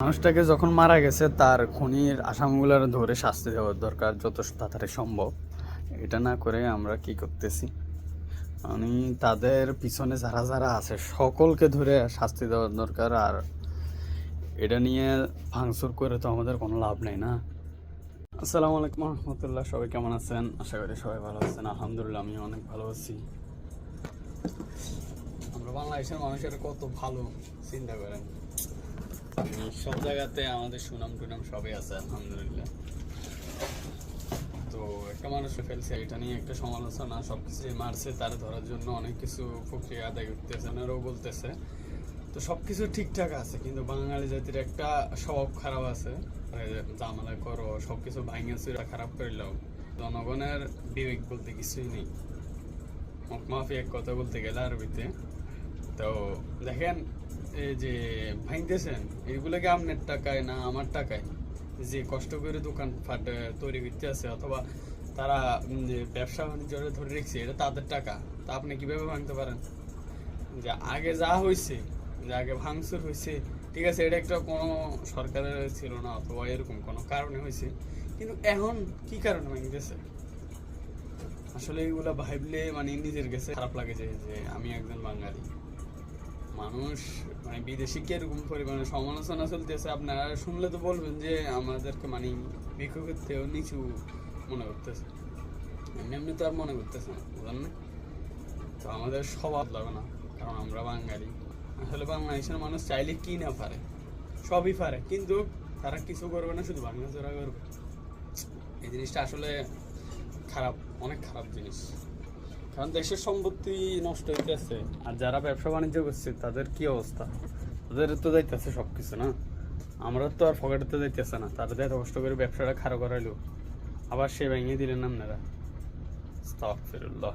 মানুষটাকে যখন মারা গেছে তার খুনির আসামিগুলোর ধরে শাস্তি দেওয়ার দরকার যত তাড়াতাড়ি সম্ভব। এটা না করে আমরা কি করতেছি, মানে তাদের পিছনে যারা যারা আছে সকলকে ধরে শাস্তি দেওয়ার দরকার। আর এটা নিয়ে ভাঙচুর করে তো আমাদের কোনো লাভ নেই না। আসসালামু আলাইকুম রহমতুল্লাহ, সবাই কেমন আছেন? আশা করি সবাই ভালো আছেন। আলহামদুলিল্লাহ, আমি অনেক ভালো আছি। আমরা বাংলাদেশের মানুষের কত ভালো, চিন্তা করেন। সব জায়গাতে আমাদের সুনাম টুনাম সবই আছে আলহামদুলিল্লাহ। তো একটা মানুষ ফেলছে, এটা নিয়ে একটা সমালোচনা, সবকিছু মারছে তার ধরার জন্য অনেক কিছু প্রক্রিয়া আদায় করতেছে, ওনারাও বলতেছে। তো সবকিছু ঠিকঠাক আছে, কিন্তু বাঙালি জাতির একটা স্বভাব খারাপ আছে, জামালা করো সবকিছু ভাঙে চুরা খারাপ করিলেও জনগণের বিবেক বলতে কিছুই নেই। মাফি এক কথা বলতে গেলে আরবিতে। তো দেখেন, এই যে ভাঙতেছেন এগুলোকে আপনার টাকায় না আমার টাকায়, যে কষ্ট করে দোকান ফাট তৈরি করতে আছে অথবা তারা যে ব্যবসা বাণিজ্য ধরে রেখেছে, এটা তাদের টাকা। তা আপনি কিভাবে ভাঙতে পারেন? যে আগে যা হয়েছে, যে আগে ভাঙচুর হয়েছে, ঠিক আছে, এটা একটা কোনো সরকারের ছিল না অথবা এরকম কোনো কারণে হয়েছে, কিন্তু এখন কি কারণে ভাঙতেছে? আসলে এগুলা ভাবলে মানে নিজের কাছে খারাপ লাগে যে আমি একজন বাঙালি মানুষ, মানে বিদেশি কিরকম পরিমাণে সমালোচনা চলতেছে, আপনারা শুনলে তো বলবেন যে আমাদেরকে মানে ভিক্ষু করতেও নিচু মনে করতেছে। এমনি এমনি তো আর মনে করতেছে না, বুঝলেন না? তো আমাদের স্বভাব লাগে না, কারণ আমরা বাঙালি। আসলে বাংলাদেশের মানুষ চাইলে কি না পারে, সবই পারে, কিন্তু তারা কিছু করবে না, শুধু ভাঙাচোরা করবে। এই জিনিসটা আসলে খারাপ, অনেক খারাপ জিনিস। কারণ দেশের সম্পত্তি নষ্ট হইতেছে, আর যারা ব্যবসা বাণিজ্য করছে তাদের কি অবস্থা? তাদের তো যাইতেছে সবকিছু না, আমরা তো আর পকেটে তো যাইতেছে না। তাদের এত কষ্ট করে ব্যবসাটা খারাপ করাইলো, আবার সে ভেঙে দিলেন আপনারা। আস্তাগফিরুল্লাহ।